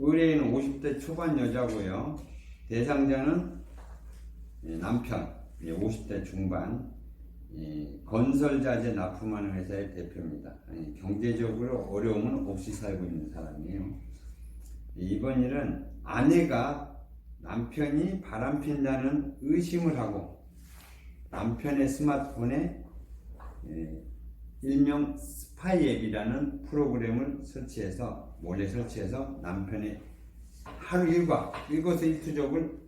의뢰인은 50대 초반 여자고요. 대상자는 남편, 50대 중반, 건설자재 납품하는 회사의 대표입니다. 경제적으로 어려움은 없이 살고 있는 사람이에요. 이번 일은 아내가 남편이 바람핀다는 의심을 하고 남편의 스마트폰에 일명 스파이 앱이라는 프로그램을 몰래 설치해서 남편의 하루 일과 일거수일투족을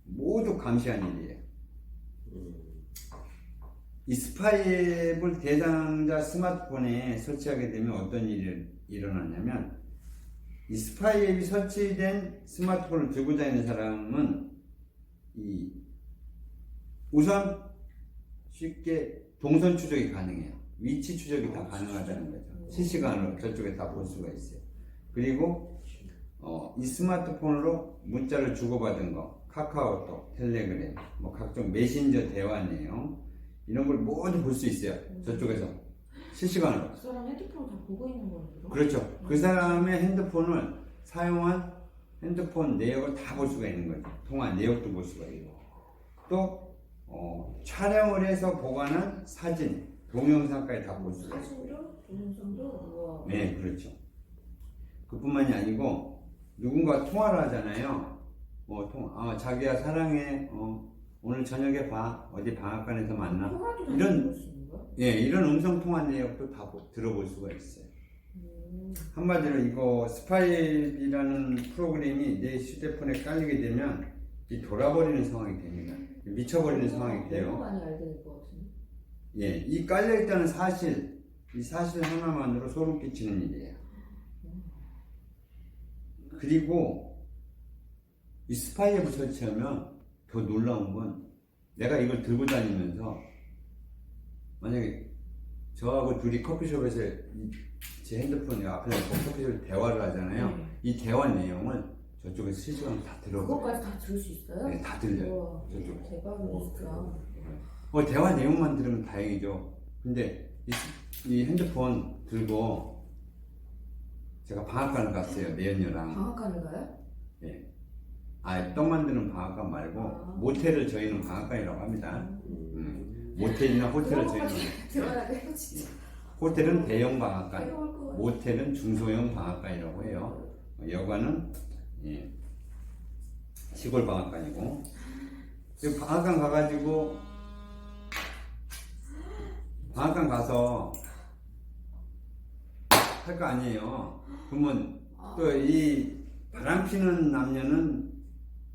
모두 감시한 일이에요. 이 스파이 앱을 대상자 스마트폰에 설치하게 되면 어떤 일이 일어나냐면, 이 스파이 앱이 설치된 스마트폰을 들고 다니는 사람은 우선 쉽게 동선 추적이 가능해요. 위치 추적이 다 가능하다는 거죠. 실시간으로 저쪽에 다 볼 수가 있어요. 그리고 이 스마트폰으로 문자를 주고받은 거, 카카오톡, 텔레그램, 뭐 각종 메신저 대화 내용, 이런 걸 모두 볼 수 있어요. 저쪽에서 실시간으로. 그 사람 핸드폰을 다 보고 있는 거예요? 그렇죠. 그 사람의 핸드폰을 사용한 핸드폰 내역을 다 볼 수가 있는 거죠. 통화 내역도 볼 수가 있고, 또 촬영을 해서 보관한 사진, 동영상까지 다 볼 수가 있어요. 사진도 동영상도. 네, 그렇죠. 그뿐만이 아니고 누군가 통화를 하잖아요. 자기야 사랑해. 오늘 저녁에 봐. 어디 방앗간에서 만나. 이런 음성 통화 내역도 다 들어볼 수가 있어요. 한마디로 이거 스파이라는 프로그램이 내 휴대폰에 깔리게 되면 돌아버리는 상황이 됩니다. 미쳐버리는 상황이 돼요. 너무 많이 알게 될 것 같은데. 예, 이 깔려있다는 사실, 이 사실 하나만으로 소름 끼치는 일이에요. 그리고 이 스파이 앱을 설치하면 더 놀라운 건, 내가 이걸 들고 다니면서 만약에 저하고 둘이 커피숍에서 제 핸드폰 앞에 놓고 커피숍에서 대화를 하잖아요. 이 대화 내용을 저쪽에서 실시간으로 다 들어보고. 그것까지 다 들을 수 있어요? 네, 다 들려요. 저쪽에. 대박이네 진짜. 대화 내용만 들으면 다행이죠. 근데 이 핸드폰 들고 제가 방앗간을 갔어요. 내연녀랑. 방앗간을 가요? 예. 떡 만드는 방앗간 말고 모텔을 저희는 방앗간이라고 합니다. 모텔이나 호텔을 저희는 들어야 돼요 진짜. 호텔은 대형 방앗간, 모텔은 중소형 방앗간이라고 해요. 여관은 시골 방앗간이고. 방앗간 가가지고 방앗간 가서 할 거 아니에요. 그러면 또 이 바람피는 남녀는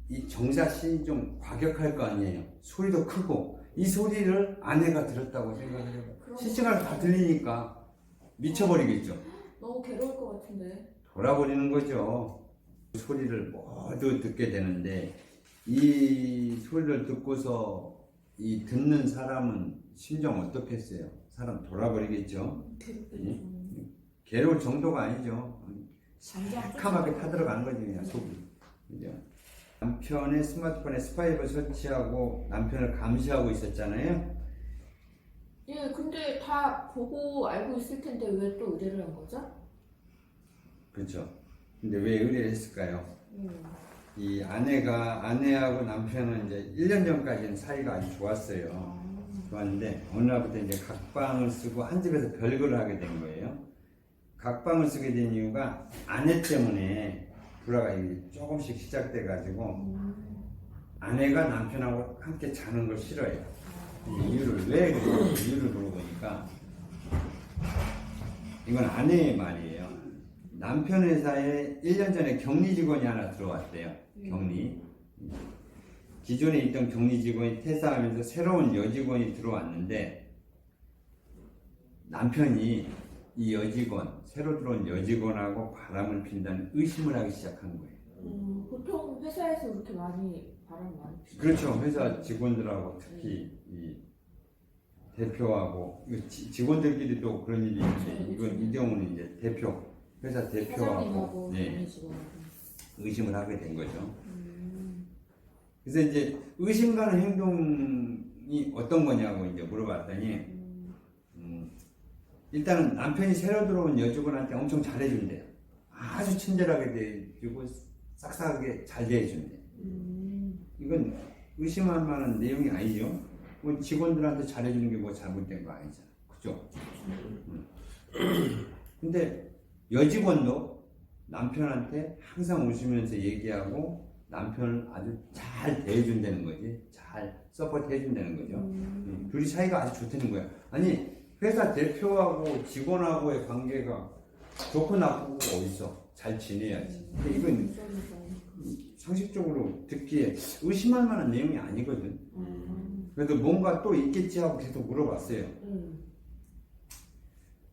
이 정샷이 좀 과격할 거 아니에요. 소리도 크고, 이 소리를 아내가 들었다고 생각해요. 실시간으로 다 들리니까 미쳐버리겠죠. 너무 괴로울 것 같은데. 돌아버리는 거죠. 소리를 모두 듣게 되는데, 이 소리를 듣고서 이 듣는 사람은 심정 어떻겠어요? 사람 돌아버리겠죠. 괴로울 정도가 아니죠. 새카맣게 타들어가는 거지, 그냥 속이. 그죠? 남편의 스마트폰에 스파이를 설치하고 남편을 감시하고 있었잖아요. 예, 근데 다 보고 알고 있을 텐데 왜 또 의뢰를 한 거죠? 그렇죠. 근데 왜 의뢰를 했을까요? 이 아내하고 남편은 이제 1년 전까지는 사이가 아주 좋았어요. 좋았는데 어느 날부터 이제 각방을 쓰고 한 집에서 별거를 하게 된 거예요. 각방을 쓰게 된 이유가 아내 때문에 불화가 조금씩 시작돼 가지고 아내가 남편하고 함께 자는 걸 싫어해요. 이유를 왜 그런지 이유를 물어보니까 이건 아내의 말이에요. 남편 회사에 1년 전에 격리 직원이 하나 들어왔대요. 격리. 기존에 있던 격리 직원이 퇴사하면서 새로운 여직원이 들어왔는데 남편이 이 새로 들어온 여직원하고 바람을 핀다는 의심을 하기 시작한 거예요. 보통 회사에서 그렇게 바람 많이 피죠? 그렇죠. 회사 직원들하고 특히 이 대표하고, 직원들끼리 또 그런 일이 있는데, 이 경우는 이제 회사 대표하고 의심을 하게 된 거죠. 그래서 이제 의심 가는 행동이 어떤 거냐고 이제 물어봤더니, 일단은 남편이 새로 들어온 여직원한테 엄청 잘해준대요. 아주 친절하게 대해주고 싹싹하게 잘 대해준대. 이건 의심할 만한 내용이 아니죠. 뭐 직원들한테 잘해주는 게 뭐 잘못된 거 아니잖아. 그죠? 근데 여직원도 남편한테 항상 웃으면서 얘기하고 남편을 아주 잘 대해준다는 거지. 잘 서포트 해준다는 거죠. 둘이 사이가 아주 좋다는 거야. 아니, 회사 대표하고 직원하고의 관계가 좋고 나쁘고 어딨어. 잘 지내야지. 근데 이건 상식적으로 듣기에 의심할 만한 내용이 아니거든. 그래도 뭔가 또 있겠지 하고 계속 물어봤어요.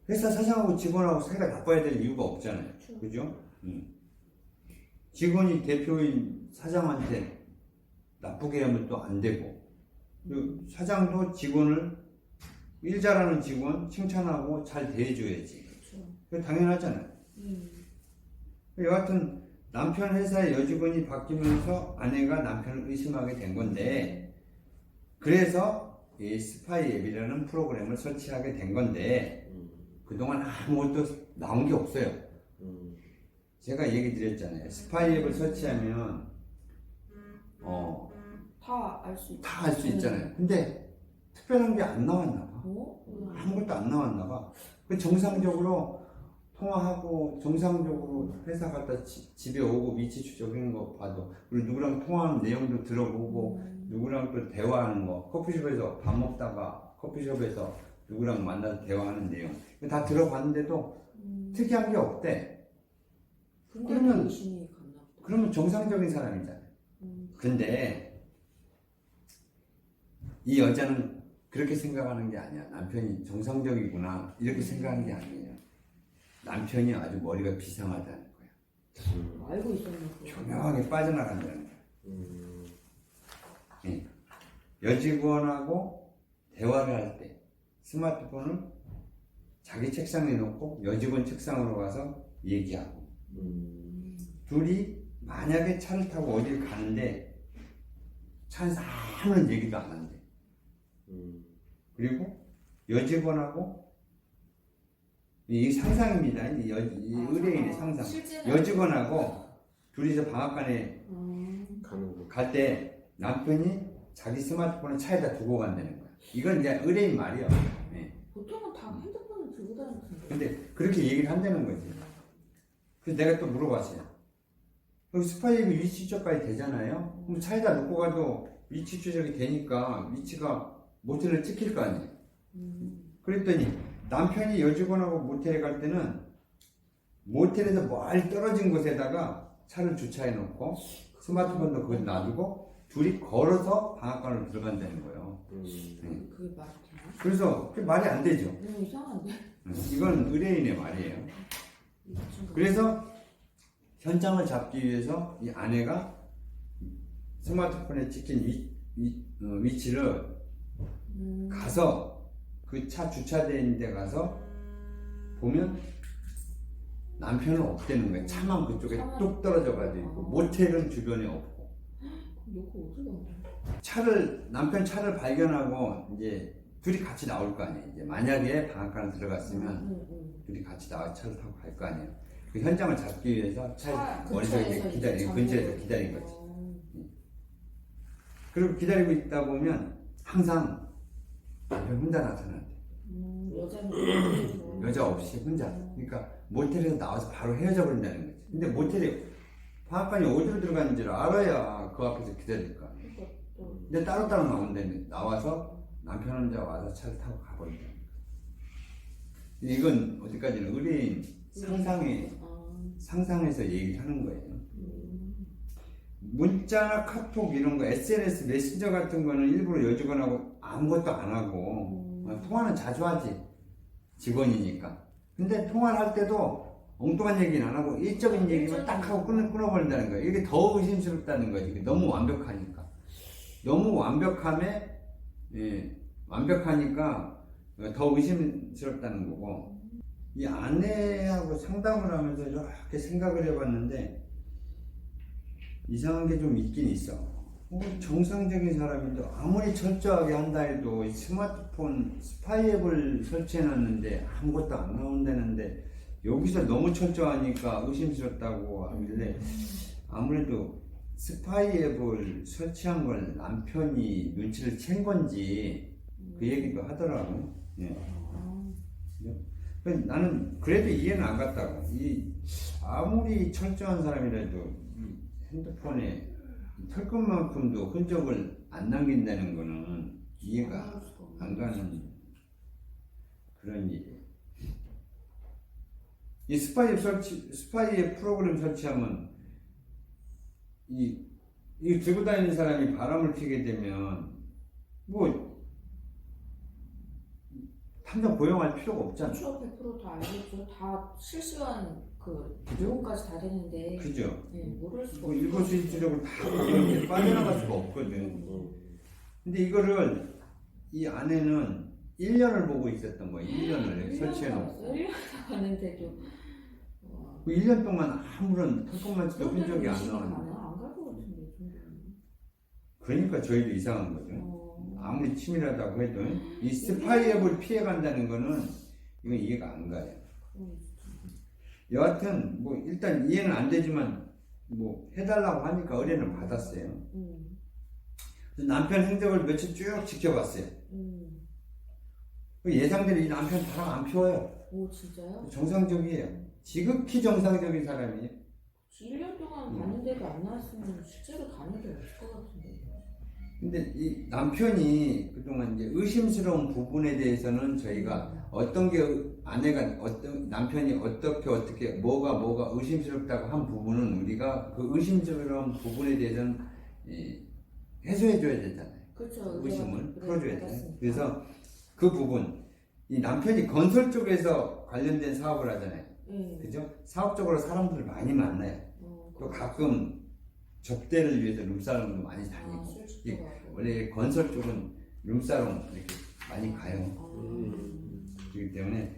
회사 사장하고 직원하고 사이가 나빠야 될 이유가 없잖아요. 그죠? 직원이 대표인 사장한테 나쁘게 하면 또 안 되고, 그리고 사장도 직원을 일 잘하는 직원 칭찬하고 잘 대해줘야지. 그게 당연하잖아요. 여하튼 남편 회사의 여직원이 바뀌면서 아내가 남편을 의심하게 된 건데, 그래서 이 스파이 앱이라는 프로그램을 설치하게 된 건데, 그동안 아무것도 나온 게 없어요. 제가 얘기 드렸잖아요. 스파이 앱을 설치하면 다 알 수 있죠. 다 알 수 있잖아요. 근데 특별한 게 안 나왔나 봐. 아무것도 안 나왔나 봐. 그 정상적으로 통화하고 정상적으로 회사 갔다 집에 오고 위치 추적하는 거 봐도, 그리고 누구랑 통화하는 내용도 들어보고 누구랑 또 대화하는 거, 커피숍에서 밥 먹다가 커피숍에서 누구랑 만나서 대화하는 내용 다 들어봤는데도 특이한 게 없대. 그러면 의심이 갔나 보다. 그러면 정상적인 사람이잖아요. 근데 이 여자는 그렇게 생각하는 게 아니야. 남편이 정상적이구나 이렇게 생각하는 게 아니에요. 남편이 아주 머리가 비상하다는 거야. 알고 있었나 보다. 교묘하게 빠져나간다는 거야. 예. 여직원하고 대화를 할 때 스마트폰을 자기 책상에 놓고 여직원 책상으로 가서 얘기하고, 둘이 만약에 차를 타고 어딜 가는데 차 안에서 아무런 얘기도 안 한대. 그리고 여직원하고, 이 상상입니다. 이 의뢰인의 상상. 여직원하고 둘이서 방앗간에 갈 때 남편이 자기 스마트폰을 차에다 두고 간다는 거야. 이건 이제 의뢰인 말이야. 네. 보통은 다 핸드폰을 들고 다니는데. 근데 그렇게 얘기를 한다는 거지. 그래서 내가 또 물어봤어요. 여기 스파이앱이 위치 추적까지 되잖아요. 그럼 차에다 놓고 가도 위치 추적이 되니까 위치가 모텔을 찍힐 거 아니에요. 그랬더니 남편이 여직원하고 모텔에 갈 때는 모텔에서 멀리 떨어진 곳에다가 차를 주차해 놓고 스마트폰도 거기 놔두고 둘이 걸어서 방앗간으로 들어간다는 거예요. 그게 말이 되나? 그래서 그게 말이 안 되죠. 이상한데? 이건 의뢰인의 말이에요. 그래서 현장을 잡기 위해서 이 아내가 스마트폰에 찍힌 위치를 가서 그 차 주차되어 있는 데 가서 보면 남편은 없다는 거예요. 차만 그쪽에 뚝 떨어져 가지고 있고 모텔은 주변에 없고. 놓고 어디가? 남편 차를 발견하고 이제 둘이 같이 나올 거 아니에요. 이제 만약에 방앗간을 들어갔으면 둘이 같이 나와 차를 타고 갈 거 아니에요. 그 현장을 잡기 위해서 차 머릿속에 근처에서 기다린 거지. 그리고 기다리고 있다 보면 항상 남편 혼자 나타난대. 여자 없이 혼자. 그러니까 모텔에서 나와서 바로 헤어져 버린다는 거지. 근데 모텔에 방앗간이 어디로 들어가는지를 알아야 그 앞에서 기다릴 거 아니에요. 근데 따로따로 나온다는데 나와서 남편 혼자 와서 차를 타고 가버린다. 이건 어디까지는 의뢰인 상상해서 얘기를 하는 거예요. 문자나 카톡 이런 거, SNS 메신저 같은 거는 일부러 여직원하고 아무것도 안 하고 통화는 자주 하지. 직원이니까. 근데 통화를 할 때도 엉뚱한 얘기는 안 하고 일적인 얘기만 딱 하고 끊어버린다는 거예요. 이게 더 의심스럽다는 거지. 너무 완벽하니까. 너무 완벽하니까 더 의심스럽다는 거고. 이 아내하고 상담을 하면서 이렇게 생각을 해봤는데 이상한 게 좀 있긴 있어. 정상적인 사람인데 아무리 철저하게 한다 해도 스마트폰 스파이 앱을 설치해놨는데 아무것도 안 나온다는데 여기서 너무 철저하니까 의심스럽다고 하길래 아무래도 스파이 앱을 설치한 걸 남편이 눈치를 챈 건지 그 얘기도 하더라고. 예. 나는 그래도 이해는 안 갔다고. 아무리 철저한 사람이라도 이 핸드폰에 털끝만큼도 흔적을 안 남긴다는 거는 이해가 안 가는 그런 일이에요. 이 스파이 프로그램 설치하면 이 들고 다니는 사람이 바람을 피게 되면 뭐 탐정 고용할 필요가 없잖아. 그렇죠. 100%다 알겠죠. 다 실시간 그 내용까지 다 되는데. 그죠? 네, 모를 수가 뭐 일거수일투족을 다 보는데 빠져나갈 수가 없거든. 근데 이거를 이 아내는 1년을 보고 있었던 거야. 1년을 설치해놓고. 1년 가는데도. 그 1년 동안 아무런 털끝만치도 흔적이 안 나왔는데. 안갈 것 같은데. 그러니까 저희도 이상한 거죠. 아무리 치밀하다고 해도 이 스파이 앱을 피해간다는 거는 이건 이해가 안 가요. 여하튼 뭐 일단 이해는 안 되지만 뭐 해달라고 하니까 의뢰는 받았어요. 남편 행적을 며칠 쭉 지켜봤어요. 예상대로 이 남편 바람 안 피워요. 오 진짜요? 정상적이에요. 지극히 정상적인 사람이에요. 1년 동안 봤는데도 안 나왔으면 실제로 다른 게 없을 것 같은데. 근데 이 남편이 그동안 이제 의심스러운 부분에 대해서는 저희가 어떤 게 아내가 남편이 어떻게 뭐가 의심스럽다고 한 부분은 우리가 그 의심스러운 부분에 대해서는 해소해줘야 되잖아요. 그렇죠. 의심을 풀어줘야 돼요. 그래서 그 부분 이 남편이 건설 쪽에서 관련된 사업을 하잖아요. 그죠? 사업적으로 사람들을 많이 만나요. 또 가끔 접대를 위해서 룸사롱도 많이 다니고. 원래 건설 쪽은 룸사롱 이렇게 많이 가요. 그렇기 때문에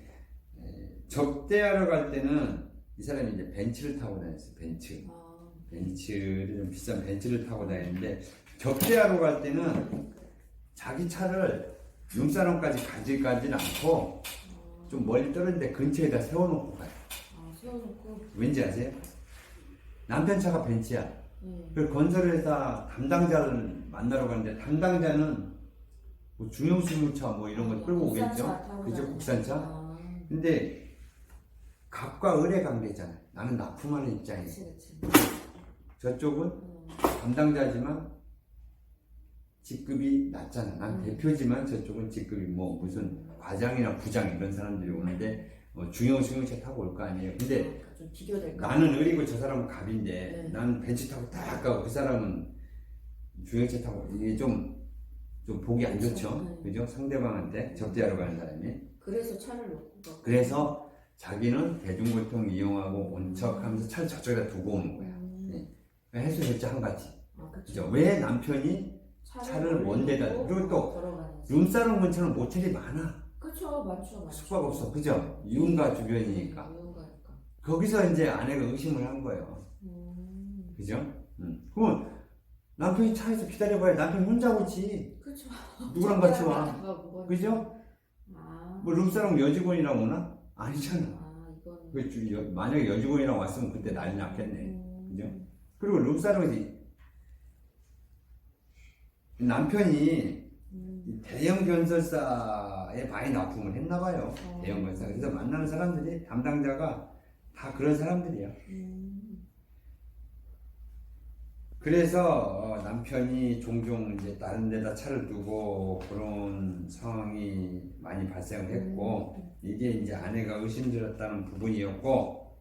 접대하러 갈 때는 이 사람이 이제 벤츠를 타고 다녔어요. 벤츠를 좀 비싼 벤츠를 타고 다니는데 접대하러 갈 때는 자기 차를 룸사롱까지 가지는 않고 좀 멀리 떨어진데 근처에다 세워놓고 가요. 세워놓고. 왠지 아세요? 남편 차가 벤츠야. 그 건설회사 담당자를 만나러 가는데 담당자는 뭐 중형수용차 뭐 이런 거 끌고 오겠죠? 그죠? 국산차? 근데 갑과 을의 관계잖아요. 나는 납품하는 입장이에요. 저쪽은 담당자지만 직급이 낮잖아. 난 대표지만 저쪽은 직급이 뭐 무슨 과장이나 부장 이런 사람들이 오는데 중형수용차 타고 올 거 아니에요. 근데 나는 을이고 저 사람은 갑인데 나는 벤츠 타고 딱 가고 그 사람은 중형차 타고 이게 좀 보기 안 좋죠. 그죠? 상대방한테 접대하러 가는 사람이. 그래서 차를 놓고 가고. 그래서 자기는 대중교통 이용하고 온 척 하면서 차를 저쪽에다 두고 오는 거야. 해수절자 한 가지. 그죠? 왜 남편이 차를 먼 데다 그리고 또 룸사롱 근처는 모텔이 많아. 그렇죠, 많죠. 숙박업소, 그죠? 유흥가 주변이니까. 거기서 이제 아내가 의심을 한 거예요. 그죠? 그러면 남편이 차에서 기다려봐야 남편 혼자 오지. 그렇죠. 누구랑 같이 와? 그죠? 뭐 룸사롱 여직원이랑 오나? 아니잖아. 이거는. 만약에 여직원이랑 왔으면 그때 난리 났겠네. 그죠? 그리고 룸사롱이 남편이 대형 건설사에 많이 납품을 했나봐요. 대형 건설사. 그래서 만나는 사람들이 담당자가 다 그런 사람들이야. 그래서 남편이 종종 이제 다른 데다 차를 두고 그런 상황이 많이 발생을 했고 이게 이제 아내가 의심스럽다는 부분이었고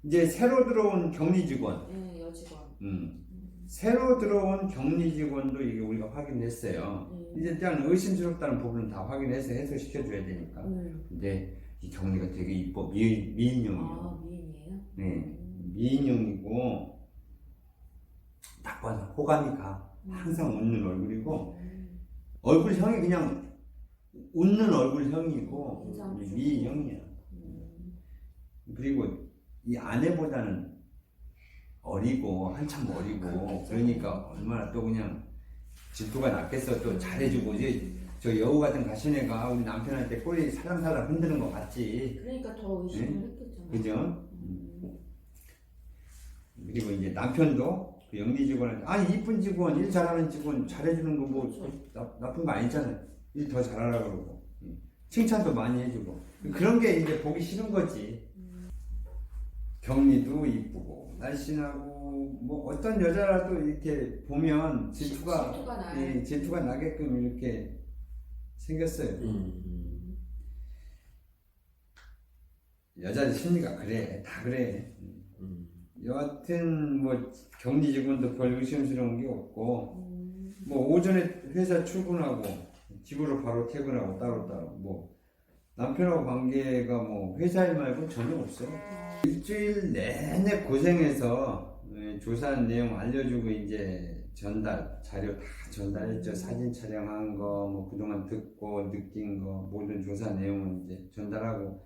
이제 새로 들어온 격리 직원. 여직원. 새로 들어온 격리 직원도 이게 우리가 확인했어요. 이제 일단 의심스럽다는 부분은 다 확인해서 해소시켜줘야 되니까. 근데 이 격리가 되게 이뻐. 미인형이에요. 미인이에요? 네. 미인형이고 딱 봐서 호감이 가. 항상 웃는 얼굴이고 얼굴형이 그냥 웃는 얼굴형이고 미인형이야. 그리고 이 아내보다는 어리고 한참 어리고 그러니까 얼마나 또 그냥 질투가 났겠어. 또 잘해주고 이제 저 여우 같은 가시네가 우리 남편한테 꼬리 살랑살랑 흔드는 거 봤지. 그러니까 더 의심을 응? 했겠잖아. 그죠? 그리고 이제 남편도 그 영리 직원한테 아니 이쁜 직원, 일 잘하는 직원 잘해주는 거 뭐 그렇죠. 나쁜 거 아니잖아요. 일 더 잘하라 그러고 칭찬도 많이 해주고 그런 게 이제 보기 싫은 거지. 경리도 이쁘고 날씬하고 뭐 어떤 여자라도 이렇게 보면 질투가 나요. 질투가 나게끔 이렇게 생겼어요. 여자 심리가 그래, 다 그래. 여하튼 뭐 격리 직원도 별 의심스러운 게 없고 뭐 오전에 회사 출근하고 집으로 바로 퇴근하고 따로따로 뭐 남편하고 관계가 뭐 회사 일 말고 전혀 없어요. 일주일 내내 고생해서 조사한 내용 알려주고 이제 전달 자료 다 전달했죠. 사진 촬영한 거 뭐 그동안 듣고 느낀 거 모든 조사 내용은 이제 전달하고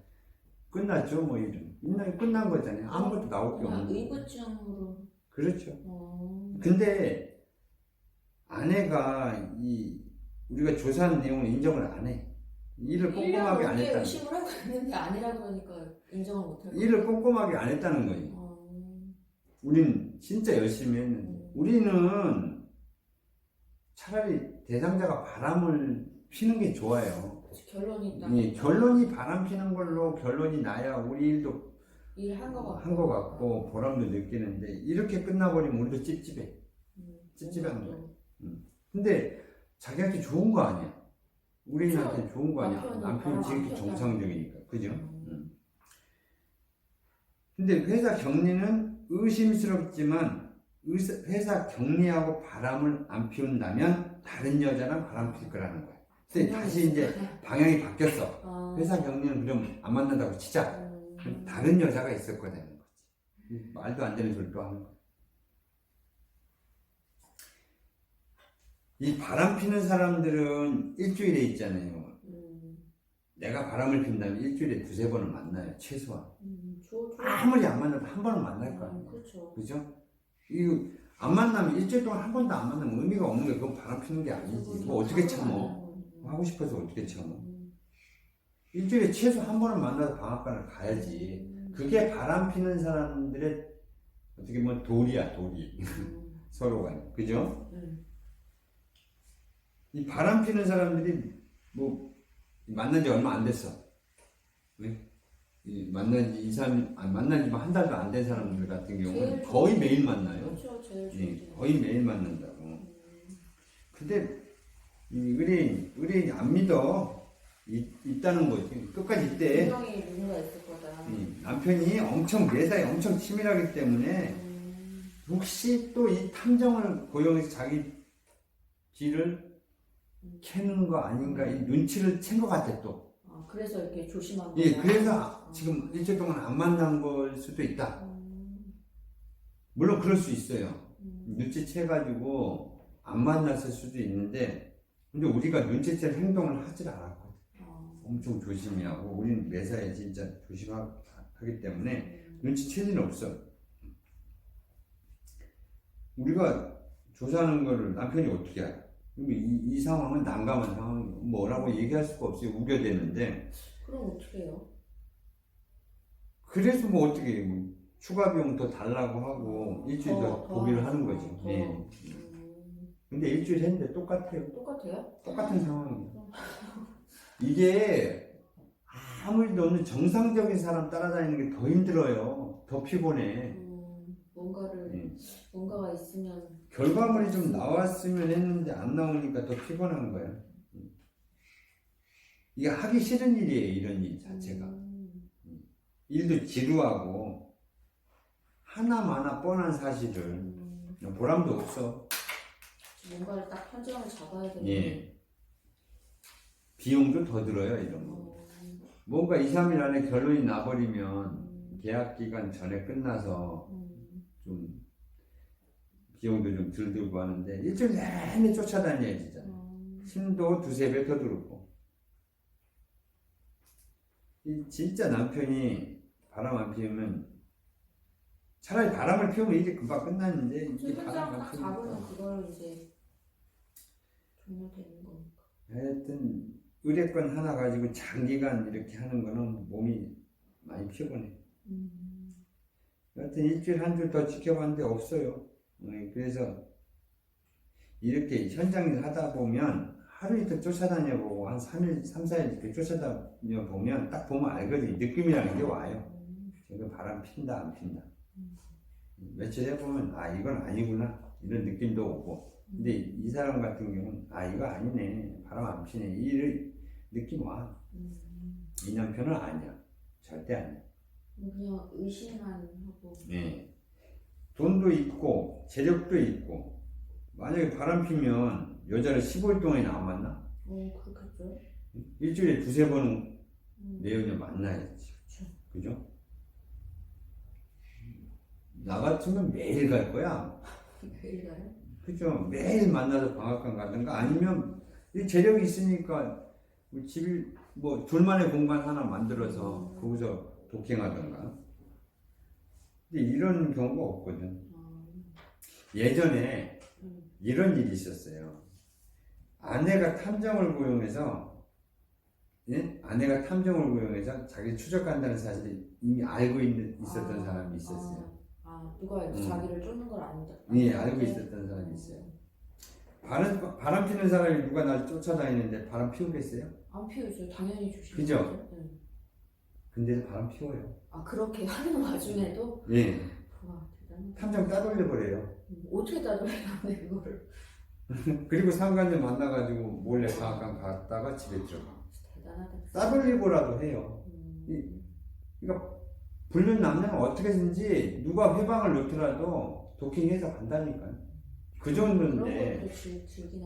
끝났죠. 뭐 일은 일이 끝난 거잖아요. 아무것도 나올 게 그냥 없는 거예요. 의무증으로. 그렇죠. 근데 아내가 이 우리가 조사한 내용을 인정을 안 해. 일을 꼼꼼하게 안 했다는 의심을 하고 있는데 아니라 그러니까 인정을 못할 거야. 일을 꼼꼼하게 안 했다는 거예요. 우린 진짜 열심히 했는데 우리는 차라리 대상자가 바람을 피는 게 좋아요. 결론이 딱. 예, 결론이 바람 피는 걸로 결론이 나야 우리 일도 일한 거 같고. 한 거 같고 보람도 느끼는데 이렇게 끝나버리면 우리도 찝찝해. 찝찝한 거야. 근데 자기한테 좋은 거 아니야. 우리한테 좋은 거 아니야. 남편이 지금 정상적이니까. 그죠? 근데 회사 격리는 의심스럽지만 회사 격리하고 바람을 안 피운다면 다른 여자랑 바람 필 거라는 거야. 근데 다시 이제 방향이 바뀌었어. 회사 격리는 그럼 안 만난다고 치자. 다른 여자가 있을 거라는 거지. 말도 안 되는 소리 또 하는 거야. 이 바람 피는 사람들은 일주일에 있잖아요. 내가 바람을 핀다면 일주일에 두세 번은 만나요. 최소한. 아무리 안 만나도 한 번은 만날 거 아니에요. 그렇죠. 그죠? 이거 안 만나면 일주일 동안 한 번도 안 만나면 의미가 없는 게 그건 바람 피는 게 아니지. 뭐 어떻게 참어? 하고 싶어서 어떻게 참어? 일주일에 최소 한 번은 만나서 방앗간을 가야지. 그게 바람 피는 사람들의 어떻게 보면 도리야, 도리. 서로가. 그죠? 이 바람 피는 사람들이 뭐 만난 지 얼마 안 됐어. 왜? 만난 지 2, 3, 만난 지만 한 달도 안 된 사람들 같은 경우는 거의 매일 만나요. 그렇죠, 제일 거의 매일 만난다고. 근데 이 의뢰인이 안 믿어. 있다는 거지. 끝까지 있대. 분명히 누군가 있을 거다. 남편이 엄청 매사에 엄청 치밀하기 때문에 혹시 또 이 탐정을 고용해서 자기 뒤를 캐는 거 아닌가 이 눈치를 챈 것 같아 또. 그래서 이렇게 조심하고. 예, 그래서 지금 일주일 동안 안 만난 걸 수도 있다. 물론 그럴 수 있어요. 눈치채가지고 안 만났을 수도 있는데, 근데 우리가 눈치챌 행동을 하질 않았거든. 엄청 조심히 하고, 우리는 매사에 진짜 조심하기 때문에 눈치채는 없어. 우리가 조사하는 거를 남편이 어떻게 알아? 이 상황은 난감한 상황이고 뭐라고 얘기할 수가 없어요. 우겨대는데. 그럼 어떻게 해요? 그래서 뭐 어떻게 뭐 추가 비용 더 달라고 하고 일주일 더 보기를 하는 거지. 예. 근데 일주일 했는데 똑같아요. 똑같아요? 똑같은 상황이에요. 이게 아무리 너는 정상적인 사람 따라다니는 게 더 힘들어요. 더 피곤해. 뭔가가 있으면 결과물이 좀 나왔으면 했는데 안 나오니까 더 피곤한 거야. 이게 하기 싫은 일이에요. 이런 일 자체가. 일도 지루하고 하나마나 뻔한 사실을 보람도 없어. 뭔가를 딱 판정을 잡아야 되는데. 예. 비용도 더 들어요. 이런 거. 뭔가 2, 3일 안에 결론이 나버리면 계약 기간 전에 끝나서 좀 비용도 좀 덜 들고 하는데 일주일 내내 쫓아다녀야 되잖아. 힘도 두세 배 더 들고. 진짜 남편이 바람 안 피우면 차라리 바람을 피우면 이제 금방 끝났는데 이게 현장 딱 바람을 잡으면 피우니까 그걸 이제 종료되는 거니까. 하여튼 의뢰권 하나 가지고 장기간 이렇게 하는 거는 몸이 많이 피곤해. 여하튼 일주일 한 주 더 지켜봤는데 없어요. 그래서 이렇게 현장 일 하다 보면 하루 이틀 쫓아다녀 보고 한 3일, 3, 4일 이렇게 쫓아다녀 보면 딱 보면 알거든요. 느낌이라는 게 와요. 지금 바람 핀다 안 핀다. 며칠 해보면 아 이건 아니구나 이런 느낌도 오고. 근데 이 사람 같은 경우는 아 이거 아니네 바람 안 피네 이 느낌 와. 이 남편은 아니야. 절대 아니야. 그냥 의심만 하고. 네. 돈도 있고 재력도 있고 만약에 바람 피면 여자를 15일 동안이나 안 만나? 그렇겠죠. 일주일에 두세 번은 내 여자 만나야지. 그죠? 나 같으면 매일 갈 거야. 매일 가요? 그죠? 매일 만나서 방앗간 가든가 아니면 이 재력이 있으니까 집이 뭐 둘만의 공간 하나 만들어서 거기서 독행하던가. 근데 이런 경우가 없거든. 예전에 이런 일이 있었어요. 아내가 탐정을 고용해서 아내가 탐정을 고용해서 자기 추적한다는 사실을 이미 알고 있었던 사람이 있었어요. 누가 자기를 쫓는 걸 안다. 예, 알고 있었던 사람이 있어요. 바람 피는 사람이 누가 날 쫓아다니는데 바람 피우겠어요? 안 피우죠. 당연히 조심해야죠. 그죠? 근데 바람 피워요. 그렇게 하는 와중에도? 예. 와, 대단하다. 탐정 따돌려 버려요. 어떻게 따돌려야 돼, 그거를? 그리고 상관들 만나가지고 몰래 방앗간 갔다가 집에 들어가. 대단하다. 따돌리고라도 해요. 그러니까 불륜 남녀는 어떻게든지 누가 회방을 놓더라도 도킹해서 간다니까요. 그 정도인데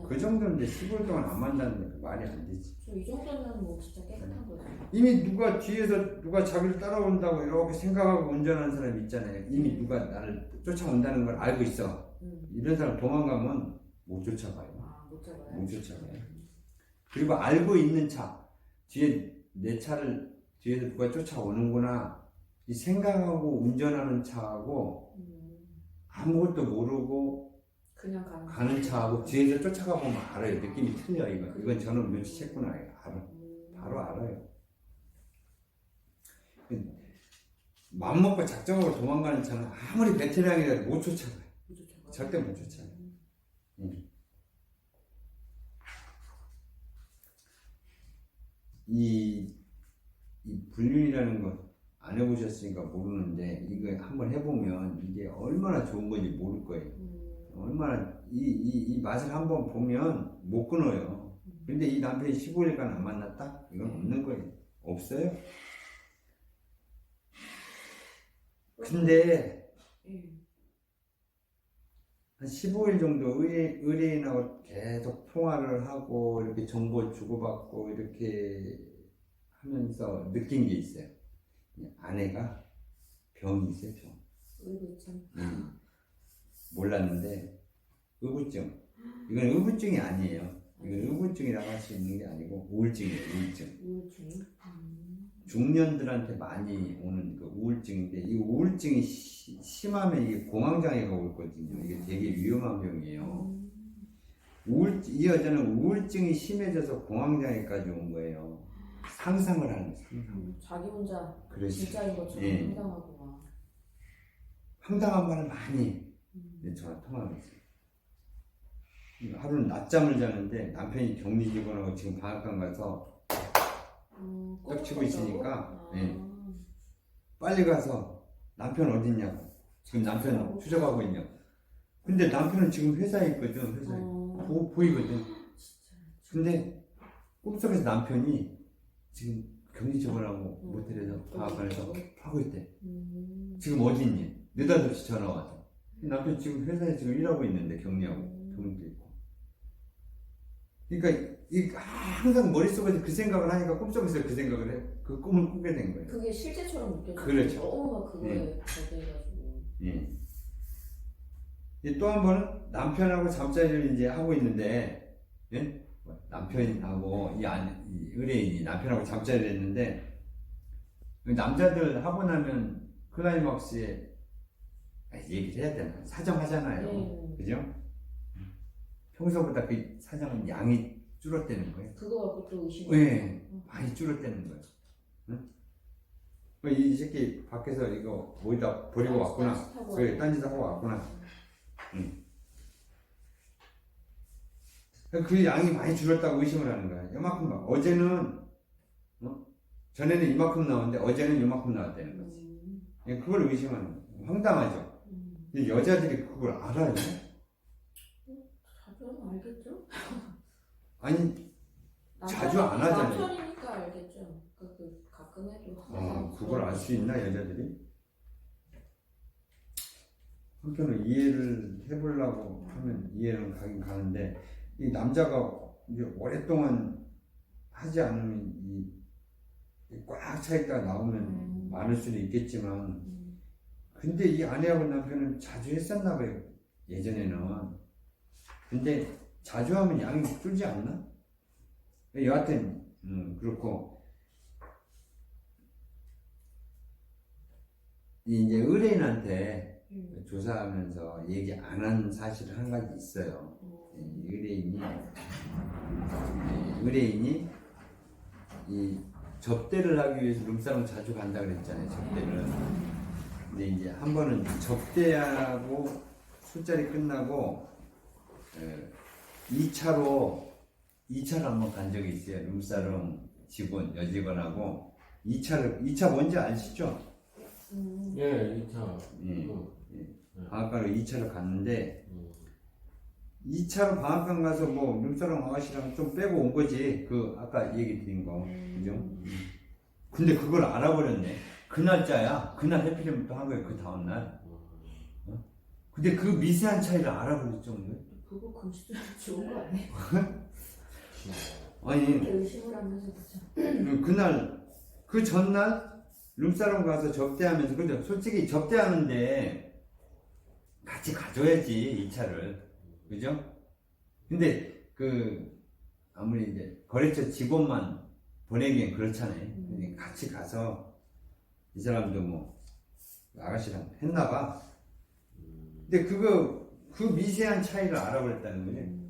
그 정도인데 15일 동안 안 만나는 게 말이 안 되지. 이 정도는 뭐 진짜 깨끗한 거죠. 이미 누가 뒤에서 누가 자기를 따라온다고 이렇게 생각하고 운전하는 사람이 있잖아요. 이미 누가 나를 쫓아온다는 걸 알고 있어. 이런 사람 도망가면 못 쫓아가요. 못 잡아요? 못 쫓아가요. 그리고 알고 있는 차 뒤에 내 차를 뒤에서 누가 쫓아오는구나 이 생각하고 운전하는 차하고 아무것도 모르고 그냥 가는 차하고 뒤에서 쫓아가 보면 알아요. 느낌이 틀려. 이건 저는 눈치챘구나. 알아. 바로 알아요. 맘먹고 작정하고 도망가는 차는 아무리 베테랑이라도 못 쫓아가요. 절대 못 쫓아가요. 이 불륜이라는 거 안 해보셨으니까 모르는데 이거 한번 해보면 이게 얼마나 좋은 건지 모를 거예요. 얼마나 이 맛을 한번 보면 못 끊어요. 근데 이 남편이 15일간 안 만났다? 이건 없는 거예요. 없어요. 근데 한 15일 정도 의뢰인하고 계속 통화를 하고 이렇게 정보 주고받고 이렇게 하면서 느낀 게 있어요. 아내가 병이 있어요. 병. 의구증. 몰랐는데 의구증. 이건 의구증이 아니에요. 이건 의구증이라고 할 수 있는 게 아니고 우울증이에요. 우울증. 중년들한테 많이 오는 그 우울증인데 이 우울증이 심하면 이게 공황장애가 오거든요. 이게 되게 위험한 병이에요. 이 여자는 우울증이 심해져서 공황장애까지 온 거예요. 상상을 하는 상상. 자기 혼자 그렇지. 진짜인 것처럼 예. 황당하구나. 황당한 말을 많이 저한테 통화를 했어요. 하루는 낮잠을 자는데 남편이 격리 직원하고 지금 방앗간 가서 떡치고 있으니까 빨리 가서 남편 어딨냐고 지금 남편 추적하고 있냐고. 근데 남편은 지금 회사에 있거든. 회사에 보이거든. 근데 꿈속에서 남편이 지금 격리 직원하고 모텔에서 방앗간에서 하고 있대. 지금 어디 있니? 느닷없이 전화 와서 남편 지금 회사에 지금 일하고 있는데 격리하고 격리도 있고. 그러니까 항상 머릿속에서 그 생각을 하니까 꿈속에서 그 생각을 해. 그 꿈을 꾸게 된 거예요. 그게 실제처럼 느껴져요. 그렇죠. 너무 막 그거에 적해가지고. 또 한 번은 남편하고 잠자리를 이제 하고 있는데, 남편하고 이 의뢰인이 남편하고 잠자리를 했는데, 남자들 하고 나면 클라이막스에 얘기를 해야 되나? 사정하잖아요. 그죠? 평소보다 그 사정은 양이 줄었다는 거예요. 그거 갖고 또 의심. 네, 많이 줄었다는 거예요. 응? 이 새끼 밖에서 이거 어디다 버리고 왔구나. 그래, 딴짓 하고 왔구나. 응. 그 양이 많이 줄었다고 의심을 하는 거야. 이만큼 봐. 어제는 전에는 이만큼 나왔는데 어제는 이만큼 나왔다는 거지. 그걸 의심하는 거야. 황당하죠. 근데 여자들이 그걸 알아요. 자주 알겠죠? 아니 자주 안 하잖아요. 남편이니까 알겠죠. 가끔 해도. 그걸 알 수 있나 여자들이? 한편으로 이해를 해보려고 하면 이해는 가긴 가는데 이 남자가 이제 오랫동안 하지 않으면 꽉 차있다가 나오면 많을 수는 있겠지만 근데 이 아내하고 남편은 자주 했었나 봐요 예전에는. 근데 자주 하면 양이 줄지 않나? 여하튼 그렇고 이제 의뢰인한테 조사하면서 얘기 안 한 사실 한 가지 있어요. 의뢰인이 이 접대를 하기 위해서 룸사롱 자주 간다 그랬잖아요. 접대를. 근데 이제 한 번은 접대하고 술자리 끝나고 2차로 한번 간 적이 있어요. 룸사롱 직원 여직원하고 2차 뭔지 아시죠? 예, 2차. 예. 방앗간으로 2차로 갔는데 2차로 방앗간 가서 뭐 룸사롱 아가씨랑 좀 빼고 온 거지. 그 아까 얘기 드린 거. 그죠? 근데 그걸 알아버렸네. 그 날짜야. 그날 해피리면 또 한 거예요. 그 다음날. 근데 그 미세한 차이를 알아버릴 정도예요. 그거 금시도 좋은 거 아니에요? 아니 의심을 하면서 그죠. 그날 그 전날 룸사롱 가서 접대하면서 근데 솔직히 접대하는데 같이 가줘야지 2차를 그죠? 근데 아무리 이제 거래처 직원만 보내기엔 그렇잖아요. 같이 가서 이 사람도 뭐 아가씨랑 했나봐. 근데 그 미세한 차이를 알아버렸다는 거지.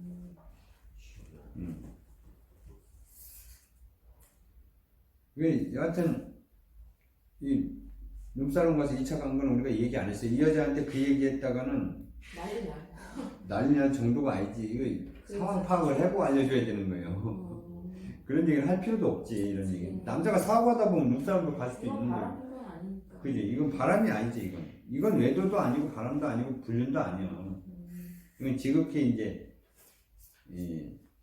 여하튼 이 룸사롱 가서 2차 간 건 우리가 얘기 안 했어요. 이 여자한테 그 얘기 했다가는 난리 날 정도가 아니지. 이거 상황 파악을 해보고 알려줘야 되는 거예요. 그런 얘기를 할 필요도 없지. 이런 얘기. 남자가 사고하다 보면 룸사롱도 갈 수도 있는 거예요. 그지? 이건 바람이 아니지. 이건 외도도 아니고 바람도 아니고 불륜도 아니야. 이건 지극히 이제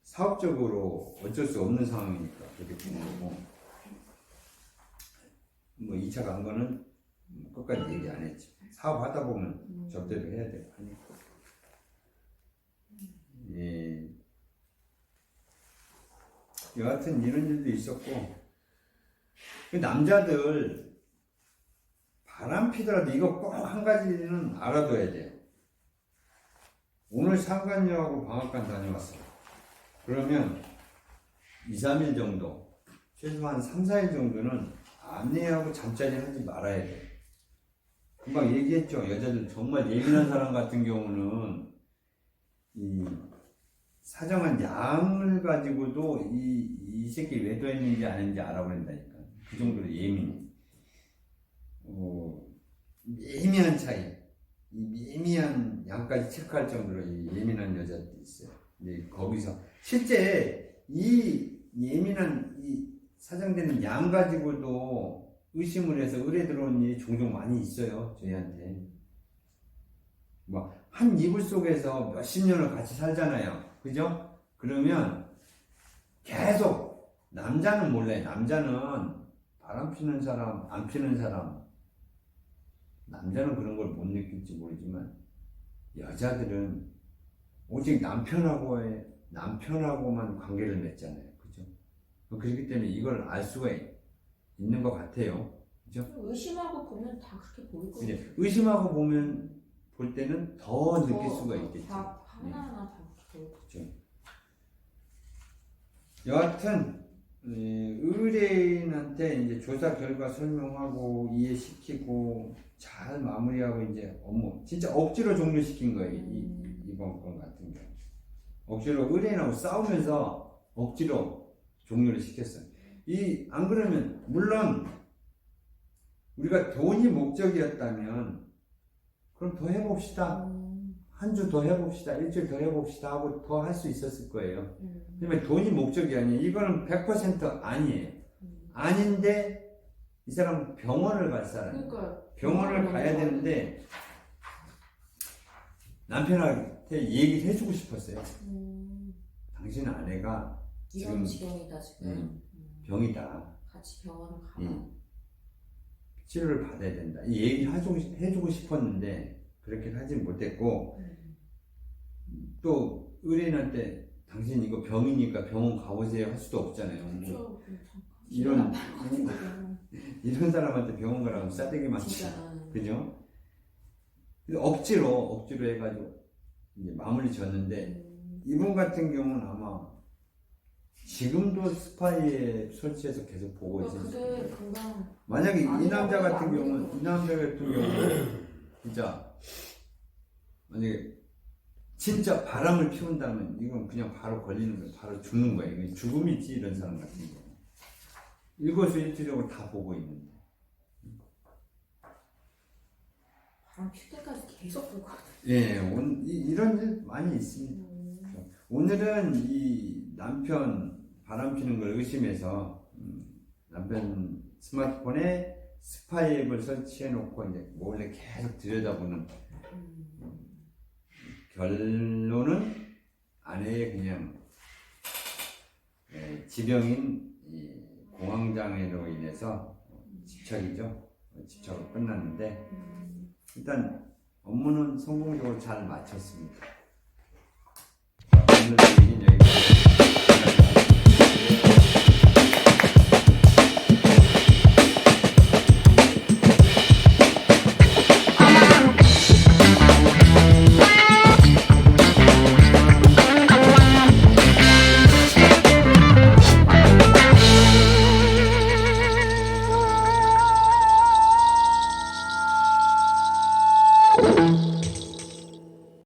사업적으로 어쩔 수 없는 상황이니까 그렇게 되는 거고. 뭐 2차 간 거는 끝까지 얘기 안 했지. 사업하다 보면 접대도 해야 되고 하니까. 예. 여하튼 이런 일도 있었고, 남자들 바람 피더라도 이거 꼭 한 가지는 알아둬야 돼요. 오늘 상간녀하고 방앗간 다녀왔어. 그러면 2, 3일 정도, 최소한 3, 4일 정도는 아내하고 잠자리 하지 말아야 돼. 금방 얘기했죠. 여자들 정말 예민한 사람 같은 경우는 이 사정한 양을 가지고도 이 새끼 외도했는지 아닌지 알아버린다니까. 그 정도로 예민해. 예민한 차이, 이 예민한 양까지 체크할 정도로 이 예민한 여자들이 있어요. 근데 거기서 실제 이 예민한 이 사정되는 양 가지고도 의심을 해서 의뢰 들어온 일이 종종 많이 있어요. 저희한테. 뭐 한 이불 속에서 몇십 년을 같이 살잖아요. 그죠? 그러면 계속 남자는 몰라요. 남자는 바람 피는 사람, 안 피는 사람. 남자는 그런 걸 못 느낄지 모르지만 여자들은 오직 남편하고만 관계를 맺잖아요. 그죠? 그렇기 때문에 이걸 알 수가 있는 것 같아요. 그죠? 의심하고 보면 다 그렇게 보일 거예요. 이제 의심하고 볼 때는 더 느낄 수가 있겠죠. 다 하나하나 다 그렇게 보일 거예요. 그렇죠. 여하튼 의뢰인한테 이제 조사 결과 설명하고 이해시키고 잘 마무리하고 이제 업무 진짜 억지로 종료시킨 거예요. 이번 건 같은 경우 억지로 의뢰인하고 싸우면서 억지로 종료를 시켰어요. 안 그러면 물론 우리가 돈이 목적이었다면 그럼 더 해봅시다. 한 주 더 해봅시다. 일주일 더 해봅시다 하고 더 할 수 있었을 거예요. 그러면 돈이 목적이 아니에요. 이거는 100% 아니에요. 아닌데 이 사람은 병원을 갈 사람. 그러니까 병원을 가야 되는데 남편한테 얘기를 해주고 싶었어요. 당신 아내가 이런 지금 지경이다 지금. 병이다. 같이 병원을 가. 치료를 받아야 된다. 이 얘기를 해주고 싶었는데 그렇게 하진 못했고 또 의뢰인한테 당신 이거 병이니까 병원 가보세요 할 수도 없잖아요. 그렇죠. 이런 사람한테 병원 가라고 싸대기 맞지. 진짜. 그죠? 그래서 억지로 해가지고 이제 마무리 졌는데 이분 같은 경우는 아마 지금도 스파이에 설치해서 계속 보고 있을 수 그게 있어요. 금방 만약에 이 남자 아니라고 같은 경우는 진짜 만약에 진짜 바람을 피운다면 이건 그냥 바로 걸리는 거예요. 바로 죽는 거예요. 이건 죽음이지 이런 사람 같은 경우. 일거수일투족을 다 보고 있는데. 바람 필 때까지 계속 보고. 예, 이런 일 많이 있습니다. 오늘은 이 남편 바람 피는 걸 의심해서 남편 스마트폰에 스파이 앱을 설치해 놓고 이제 몰래 계속 들여다보는 결론은 아내의 그냥 지병인 이 공황장애로 인해서 집착으로 끝났는데 일단 업무는 성공적으로 잘 마쳤습니다. 오늘 얘기는 여기까지.